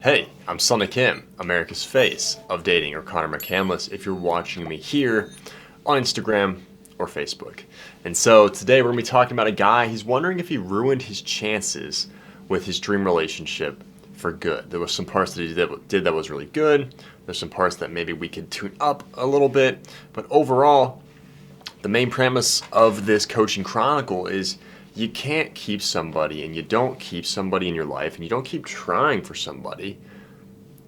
Hey, I'm Son of Kim, America's face of dating, or Connor McCandless if you're watching me here on Instagram or Facebook. And so today we're going to be talking about a guy. He's wondering if he ruined his chances with his dream relationship for good. There was some parts that he did that was really good. There's some parts that maybe we could tune up a little bit. But overall, the main premise of this coaching chronicle is you can't keep somebody, and you don't keep somebody in your life, and you don't keep trying for somebody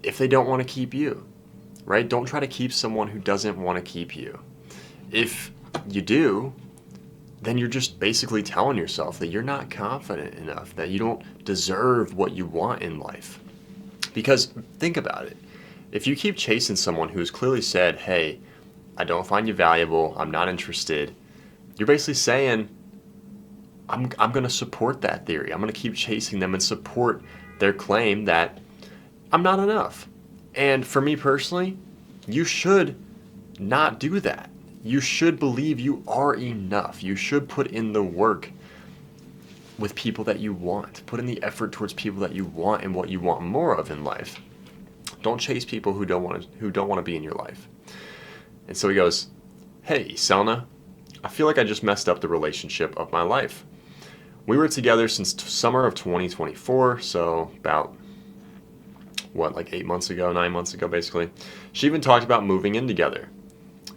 if they don't want to keep you, right? Don't try to keep someone who doesn't want to keep you. If you do, then you're just basically telling yourself that you're not confident enough, that you don't deserve what you want in life. Because think about it. If you keep chasing someone who's clearly said, hey, I don't find you valuable, I'm not interested, you're basically saying, I'm going to support that theory. I'm going to keep chasing them and support their claim that I'm not enough. And for me personally, you should not do that. You should believe you are enough. You should put in the work with people that you want. Put in the effort towards people that you want and what you want more of in life. Don't chase people who don't want to be in your life. And so he goes, hey, Selna, I feel like I just messed up the relationship of my life. We were together since summer of 2024, so about, like 9 months ago, basically. She even talked about moving in together.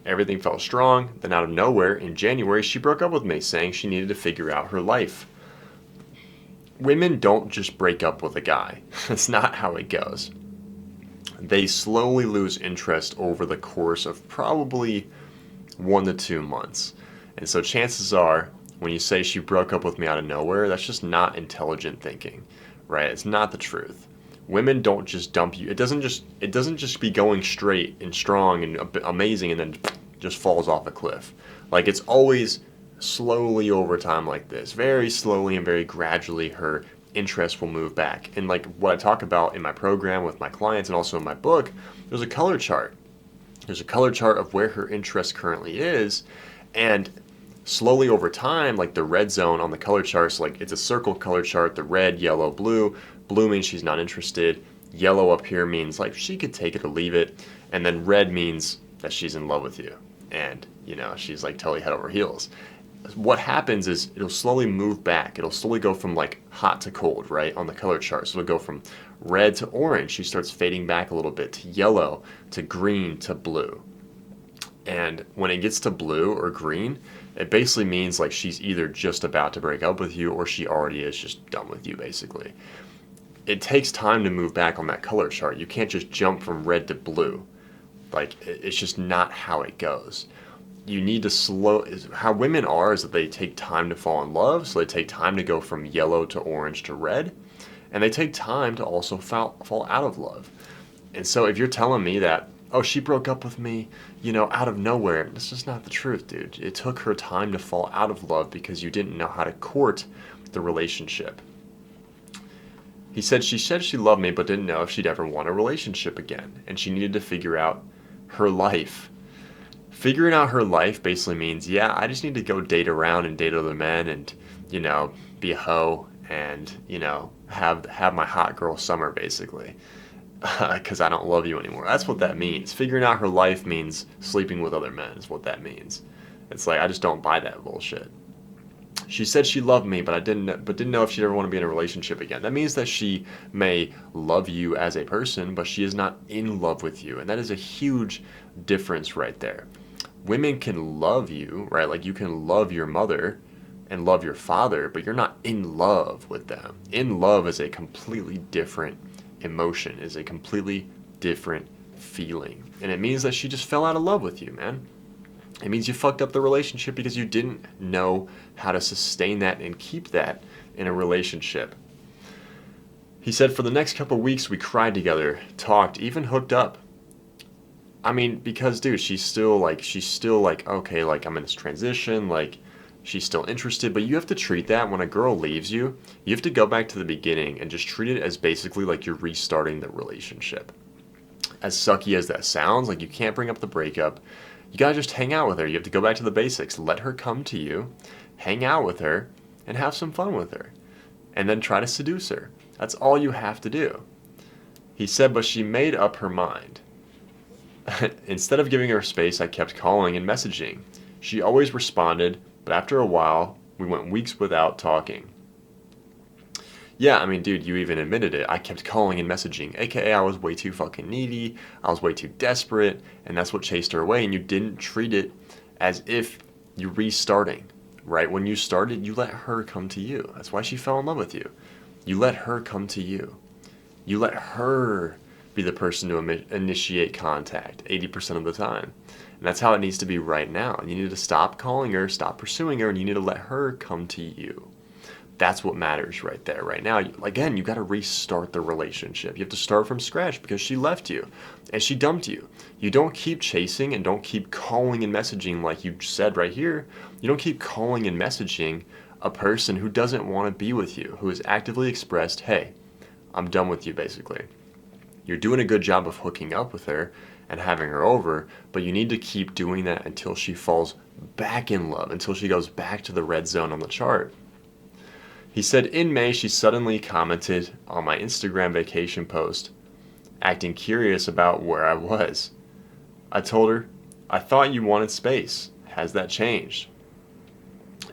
Everything felt strong, then out of nowhere, in January, she broke up with me, saying she needed to figure out her life. Women don't just break up with a guy. That's not how it goes. They slowly lose interest over the course of probably 1 to 2 months. And so chances are, when you say she broke up with me out of nowhere, that's just not intelligent thinking, right? It's not the truth. Women don't just dump you. It doesn't just be going straight and strong and amazing and then just falls off a cliff. Like, it's always slowly over time like this. Very slowly and very gradually her interest will move back. And like what I talk about in my program with my clients and also in my book, there's a color chart. There's a color chart of where her interest currently is, and slowly over time, like the red zone on the color charts, like it's a circle color chart, the red, yellow, blue. Blue means she's not interested. Yellow up here means like she could take it or leave it. And then red means that she's in love with you. And, she's like totally head over heels. What happens is it'll slowly move back. It'll slowly go from like hot to cold, right, on the color chart. So it'll go from red to orange. She starts fading back a little bit to yellow, to green, to blue. And when it gets to blue or green, it basically means like she's either just about to break up with you or she already is just done with you, basically. It takes time to move back on that color chart. You can't just jump from red to blue. Like, it's just not how it goes. You need to how women are is that they take time to fall in love, so they take time to go from yellow to orange to red, and they take time to also fall out of love. And so if you're telling me that, oh, she broke up with me, out of nowhere, that's just not the truth, dude. It took her time to fall out of love because you didn't know how to court the relationship. He said she loved me but didn't know if she'd ever want a relationship again, and she needed to figure out her life. Figuring out her life basically means, yeah, I just need to go date around and date other men and, be a hoe and, have my hot girl summer, basically. Because I don't love you anymore. That's what that means. Figuring out her life means sleeping with other men is what that means. It's like, I just don't buy that bullshit. She said she loved me, but didn't know if she'd ever want to be in a relationship again. That means that she may love you as a person, but she is not in love with you. And that is a huge difference right there. Women can love you, right? Like, you can love your mother and love your father, but you're not in love with them. In love is a completely different emotion, is a completely different feeling. And it means that she just fell out of love with you, man. It means you fucked up the relationship because you didn't know how to sustain that and keep that in a relationship. He said for the next couple of weeks we cried together, talked, even hooked up. I mean, because dude, she's still like, okay, like I'm in this transition, like she's still interested, but you have to treat that when a girl leaves you, you have to go back to the beginning and just treat it as basically like you're restarting the relationship. As sucky as that sounds, like you can't bring up the breakup. You gotta just hang out with her. You have to go back to the basics. Let her come to you, hang out with her, and have some fun with her. And then try to seduce her. That's all you have to do. He said, but she made up her mind. Instead of giving her space, I kept calling and messaging. She always responded, but after a while, we went weeks without talking. Yeah, I mean, dude, you even admitted it. I kept calling and messaging, aka I was way too fucking needy, I was way too desperate, and that's what chased her away, and you didn't treat it as if you're restarting, right? When you started, you let her come to you. That's why she fell in love with you. You let her come to you. You let her be the person to initiate contact 80% of the time. And that's how it needs to be right now. You need to stop calling her, stop pursuing her, and you need to let her come to you. That's what matters right there, right now. Again, you got to restart the relationship. You have to start from scratch because she left you and she dumped you. You don't keep chasing and don't keep calling and messaging like you said right here. You don't keep calling and messaging a person who doesn't want to be with you, who has actively expressed, hey, I'm done with you, basically. You're doing a good job of hooking up with her and having her over, but you need to keep doing that until she falls back in love, until she goes back to the red zone on the chart. He said in May she suddenly commented on my Instagram vacation post, acting curious about where I was. I told her, I thought you wanted space. Has that changed?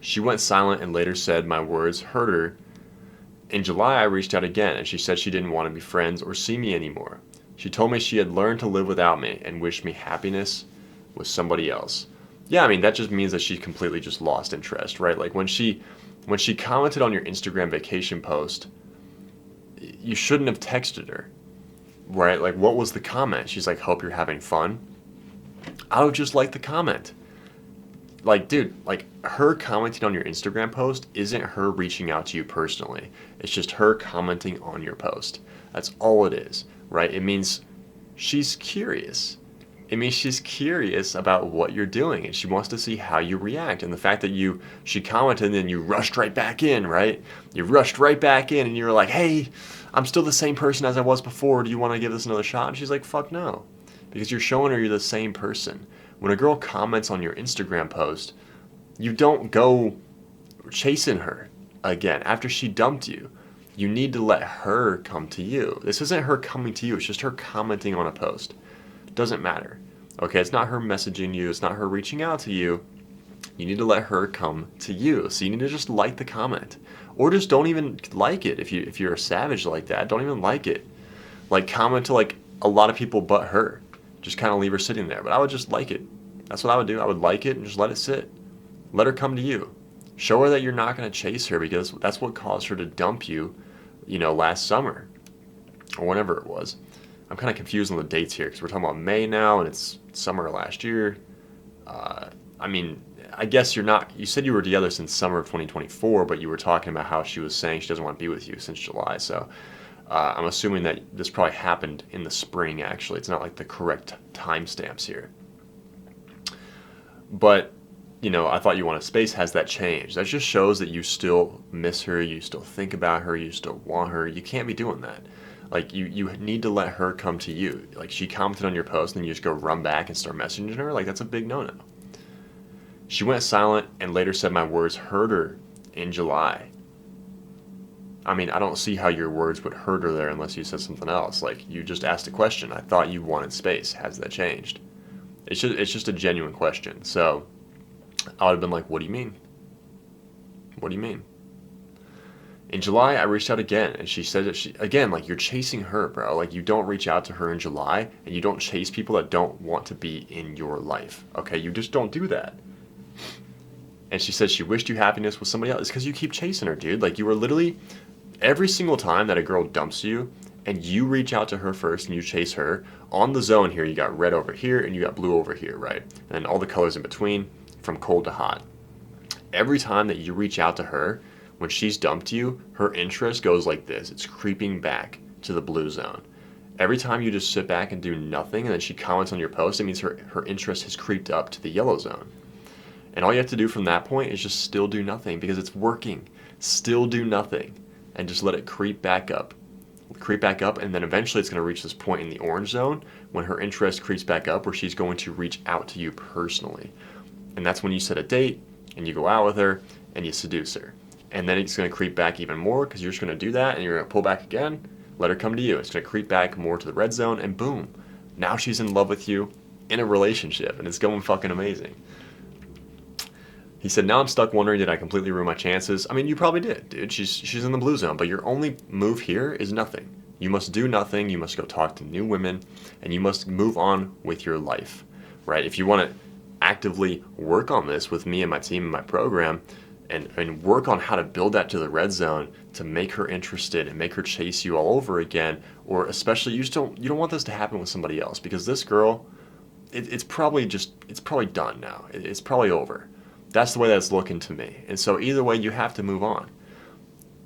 She went silent and later said my words hurt her. In July, I reached out again and she said she didn't want to be friends or see me anymore. She told me she had learned to live without me and wished me happiness with somebody else. Yeah, I mean, that just means that she completely just lost interest, right? Like when she commented on your Instagram vacation post, you shouldn't have texted her, right? Like, what was the comment? She's like, hope you're having fun. I would just like the comment. Like, dude, like her commenting on your Instagram post isn't her reaching out to you personally. It's just her commenting on your post. That's all it is, right? It means she's curious. It means she's curious about what you're doing and she wants to see how you react. And the fact that she commented and then you rushed right back in, right? You rushed right back in and you were like, hey, I'm still the same person as I was before. Do you want to give this another shot? And she's like, fuck no. Because you're showing her you're the same person. When a girl comments on your Instagram post, you don't go chasing her again. After she dumped you, you need to let her come to you. This isn't her coming to you. It's just her commenting on a post. Doesn't matter. Okay, it's not her messaging you. It's not her reaching out to you. You need to let her come to you. So you need to just like the comment. Or just don't even like it. If you're a savage like that, don't even like it. Like comment to like a lot of people but her. Just kind of leave her sitting there. But I would just like it. That's what I would do. I would like it and just let it sit. Let her come to you. Show her that you're not going to chase her because that's what caused her to dump you, last summer or whenever it was. I'm kind of confused on the dates here because we're talking about May now and it's summer last year. I mean, I guess you said you were together since summer of 2024, but you were talking about how she was saying she doesn't want to be with you since July. So I'm assuming that this probably happened in the spring, actually. It's not like the correct timestamps here. But, I thought you wanted space. Has that changed? That just shows that you still miss her, you still think about her, you still want her. You can't be doing that. Like, you need to let her come to you. Like, she commented on your post and then you just go run back and start messaging her. Like, that's a big no-no. She went silent and later said my words hurt her in July. I mean, I don't see how your words would hurt her there unless you said something else. Like, you just asked a question. I thought you wanted space. Has that changed? It's just a genuine question. So I would have been like, what do you mean? What do you mean? In July, I reached out again, and she said that you're chasing her, bro. Like, you don't reach out to her in July, and you don't chase people that don't want to be in your life, okay? You just don't do that. And she said she wished you happiness with somebody else. It's because you keep chasing her, dude. Like, you were literally, every single time that a girl dumps you, and you reach out to her first, and you chase her, on the zone here, you got red over here, and you got blue over here, right? And all the colors in between, from cold to hot. Every time that you reach out to her, when she's dumped you, her interest goes like this. It's creeping back to the blue zone. Every time you just sit back and do nothing and then she comments on your post, it means her interest has creeped up to the yellow zone. And all you have to do from that point is just still do nothing because it's working. Still do nothing and just let it creep back up. And then eventually it's going to reach this point in the orange zone when her interest creeps back up where she's going to reach out to you personally. And that's when you set a date and you go out with her and you seduce her. And then it's going to creep back even more because you're just going to do that and you're going to pull back again. let her come to you. It's going to creep back more to the red zone, and boom, now she's in love with you in a relationship, and it's going fucking amazing. He said, now I'm stuck wondering, did I completely ruin my chances? I mean, you probably did, dude. She's in the blue zone, but your only move here is nothing. You must do nothing. You must go talk to new women, and you must move on with your life, right? If you want to actively work on this with me and my team and my program, and work on how to build that to the red zone to make her interested and make her chase you all over again, or especially you don't want this to happen with somebody else, because this girl, it's probably done now. It's probably over. That's the way that's looking to me. And so either way, you have to move on.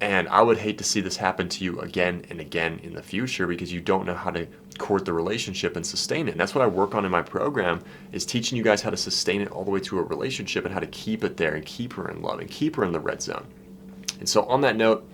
And I would hate to see this happen to you again and again in the future, because you don't know how to court the relationship and sustain it. And that's what I work on in my program, is teaching you guys how to sustain it all the way to a relationship and how to keep it there and keep her in love and keep her in the red zone. And so on that note,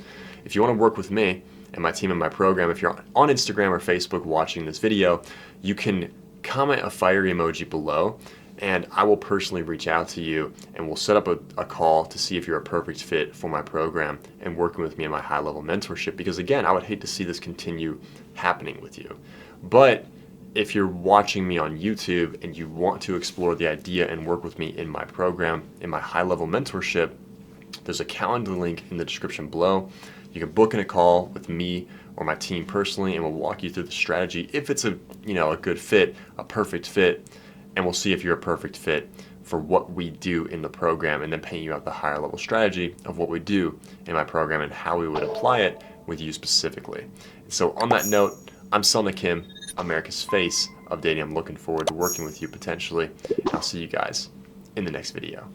if you want to work with me and my team in my program, if you're on Instagram or Facebook watching this video, you can comment a fire emoji below, and I will personally reach out to you, and we'll set up a call to see if you're a perfect fit for my program and working with me in my high-level mentorship. Because again, I would hate to see this continue happening with you. But if you're watching me on YouTube and you want to explore the idea and work with me in my program, in my high-level mentorship, there's a calendar link in the description below. You can book in a call with me or my team personally, and we'll walk you through the strategy if it's a good fit, a perfect fit, and we'll see if you're a perfect fit for what we do in the program, and then paint you out the higher level strategy of what we do in my program and how we would apply it with you specifically. And so on that note, I'm Selna Kim, America's face of dating. I'm looking forward to working with you potentially. I'll see you guys in the next video.